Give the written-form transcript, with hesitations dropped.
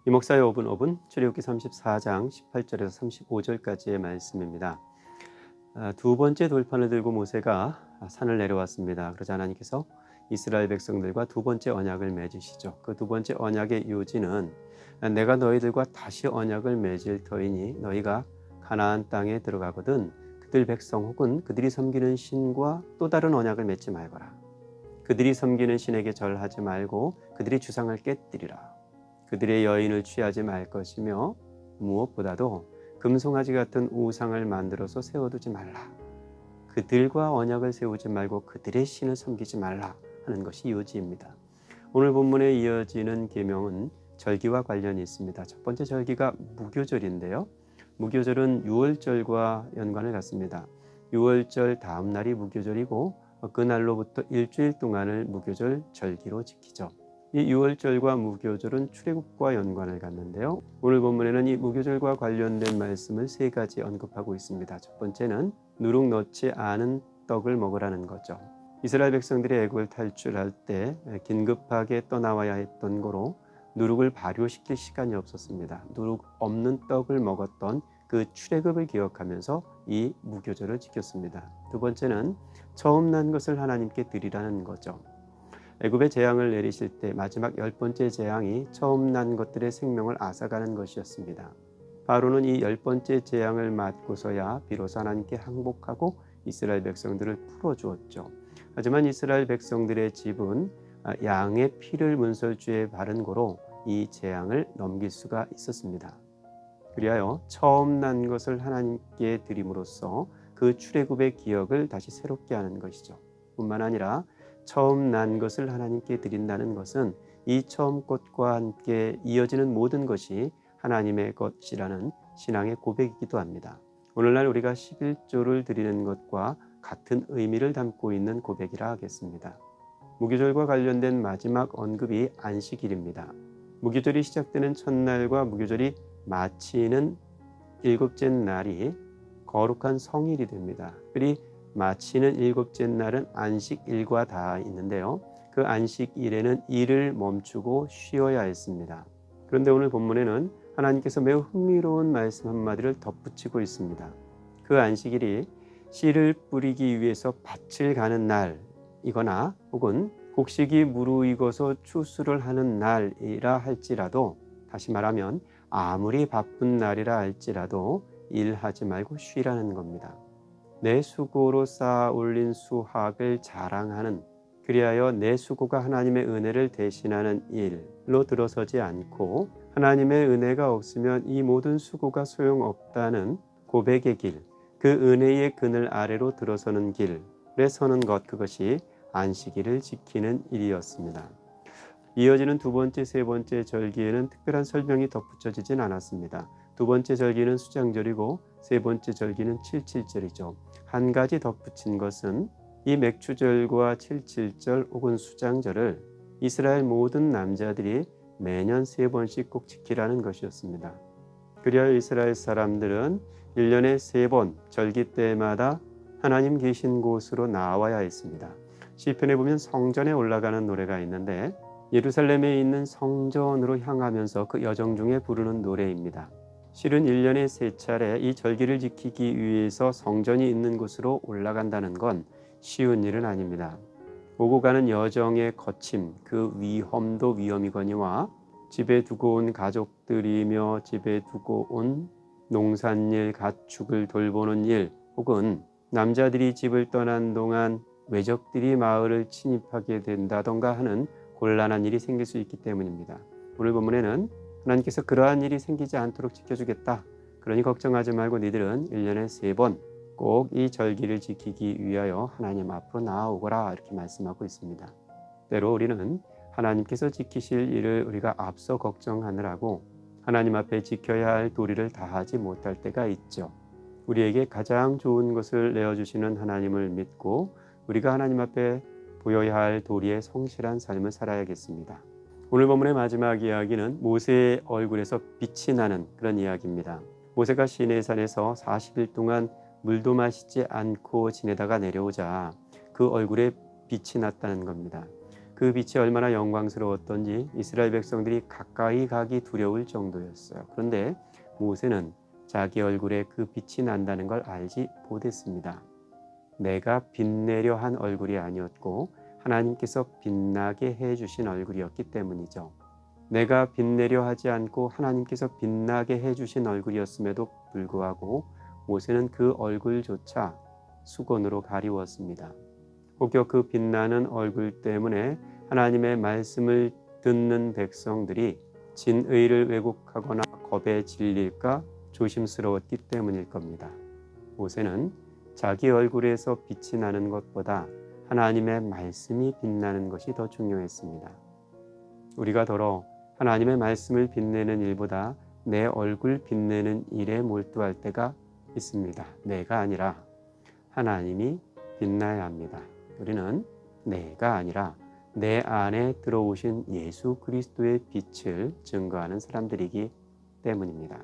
이목사의 5분 5분 출애굽기 34장 18절에서 35절까지의 말씀입니다. 두 번째 돌판을 들고 모세가 산을 내려왔습니다. 그러자 하나님께서 이스라엘 백성들과 두 번째 언약을 맺으시죠. 그 두 번째 언약의 요지는 내가 너희들과 다시 언약을 맺을 터이니 너희가 가나안 땅에 들어가거든 그들 백성 혹은 그들이 섬기는 신과 또 다른 언약을 맺지 말거라. 그들이 섬기는 신에게 절하지 말고 그들이 주상을 깨뜨리라. 그들의 여인을 취하지 말 것이며 무엇보다도 금송아지 같은 우상을 만들어서 세워두지 말라. 그들과 언약을 세우지 말고 그들의 신을 섬기지 말라 하는 것이 요지입니다. 오늘 본문에 이어지는 계명은 절기와 관련이 있습니다. 첫 번째 절기가 무교절인데요. 무교절은 유월절과 연관을 갖습니다. 유월절 다음 날이 무교절이고 그날로부터 일주일 동안을 무교절 절기로 지키죠. 이 유월절과 무교절은 출애굽과 연관을 갖는데요. 오늘 본문에는 이 무교절과 관련된 말씀을 세 가지 언급하고 있습니다. 첫 번째는 누룩 넣지 않은 떡을 먹으라는 거죠. 이스라엘 백성들이 애굽을 탈출할 때 긴급하게 떠나와야 했던 거로 누룩을 발효시킬 시간이 없었습니다. 누룩 없는 떡을 먹었던 그 출애굽을 기억하면서 이 무교절을 지켰습니다. 두 번째는 처음 난 것을 하나님께 드리라는 거죠. 애굽에 재앙을 내리실 때 마지막 10번째 재앙이 처음 난 것들의 생명을 앗아가는 것이었습니다. 바로는 이 10번째 재앙을 맞고서야 비로소 하나님께 항복하고 이스라엘 백성들을 풀어주었죠. 하지만 이스라엘 백성들의 집은 양의 피를 문설주에 바른 고로 이 재앙을 넘길 수가 있었습니다. 그리하여 처음 난 것을 하나님께 드림으로써 그 출애굽의 기억을 다시 새롭게 하는 것이죠. 뿐만 아니라 처음 난 것을 하나님께 드린다는 것은 이 처음 것과 함께 이어지는 모든 것이 하나님의 것이라는 신앙의 고백이기도 합니다. 오늘날 우리가 11조를 드리는 것과 같은 의미를 담고 있는 고백이라 하겠습니다. 무교절과 관련된 마지막 언급이 안식일입니다. 무교절이 시작되는 첫날과 무교절이 마치는 일곱째 날이 거룩한 성일이 됩니다. 특별히 마치는 일곱째 날은 안식일과 다 있는데요. 그 안식일에는 일을 멈추고 쉬어야 했습니다. 그런데 오늘 본문에는 하나님께서 매우 흥미로운 말씀 한마디를 덧붙이고 있습니다. 그 안식일이 씨를 뿌리기 위해서 밭을 가는 날이거나 혹은 곡식이 무르익어서 추수를 하는 날이라 할지라도, 다시 말하면 아무리 바쁜 날이라 할지라도 일하지 말고 쉬라는 겁니다. 내 수고로 쌓아 올린 수확을 자랑하는, 그리하여 내 수고가 하나님의 은혜를 대신하는 일로 들어서지 않고 하나님의 은혜가 없으면 이 모든 수고가 소용없다는 고백의 길, 그 은혜의 그늘 아래로 들어서는 길에 서는 것, 그것이 안식일을 지키는 일이었습니다. 이어지는 두 번째, 세 번째 절기에는 특별한 설명이 덧붙여지진 않았습니다. 두 번째 절기는 수장절이고 세 번째 절기는 칠칠절이죠. 한 가지 덧붙인 것은 이 맥추절과 칠칠절 혹은 수장절을 이스라엘 모든 남자들이 매년 3번씩 꼭 지키라는 것이었습니다. 그리하여 이스라엘 사람들은 1년에 3번 절기 때마다 하나님 계신 곳으로 나와야 했습니다. 시편에 보면 성전에 올라가는 노래가 있는데 예루살렘에 있는 성전으로 향하면서 그 여정 중에 부르는 노래입니다. 실은 1년에 3차례 이 절기를 지키기 위해서 성전이 있는 곳으로 올라간다는 건 쉬운 일은 아닙니다. 오고 가는 여정의 거침, 그 위험도 위험이거니와 집에 두고 온 가족들이며 집에 두고 온 농산일, 가축을 돌보는 일, 혹은 남자들이 집을 떠난 동안 외적들이 마을을 침입하게 된다던가 하는 곤란한 일이 생길 수 있기 때문입니다. 오늘 본문에는 하나님께서 그러한 일이 생기지 않도록 지켜주겠다. 그러니 걱정하지 말고 니들은 1년에 3번 꼭 이 절기를 지키기 위하여 하나님 앞으로 나아오거라, 이렇게 말씀하고 있습니다. 때로 우리는 하나님께서 지키실 일을 우리가 앞서 걱정하느라고 하나님 앞에 지켜야 할 도리를 다하지 못할 때가 있죠. 우리에게 가장 좋은 것을 내어주시는 하나님을 믿고 우리가 하나님 앞에 보여야 할 도리의 성실한 삶을 살아야겠습니다. 오늘 본문의 마지막 이야기는 모세의 얼굴에서 빛이 나는 그런 이야기입니다. 모세가 시내산에서 40일 동안 물도 마시지 않고 지내다가 내려오자 그 얼굴에 빛이 났다는 겁니다. 그 빛이 얼마나 영광스러웠던지 이스라엘 백성들이 가까이 가기 두려울 정도였어요. 그런데 모세는 자기 얼굴에 그 빛이 난다는 걸 알지 못했습니다. 내가 빛내려 한 얼굴이 아니었고 하나님께서 빛나게 해주신 얼굴이었기 때문이죠. 내가 빛내려 하지 않고 하나님께서 빛나게 해주신 얼굴이었음에도 불구하고 모세는 그 얼굴조차 수건으로 가리웠습니다. 혹여 그 빛나는 얼굴 때문에 하나님의 말씀을 듣는 백성들이 진의를 왜곡하거나 겁에 질릴까 조심스러웠기 때문일 겁니다. 모세는 자기 얼굴에서 빛이 나는 것보다 하나님의 말씀이 빛나는 것이 더 중요했습니다. 우리가 더러 하나님의 말씀을 빛내는 일보다 내 얼굴 빛내는 일에 몰두할 때가 있습니다. 내가 아니라 하나님이 빛나야 합니다. 우리는 내가 아니라 내 안에 들어오신 예수 그리스도의 빛을 증거하는 사람들이기 때문입니다.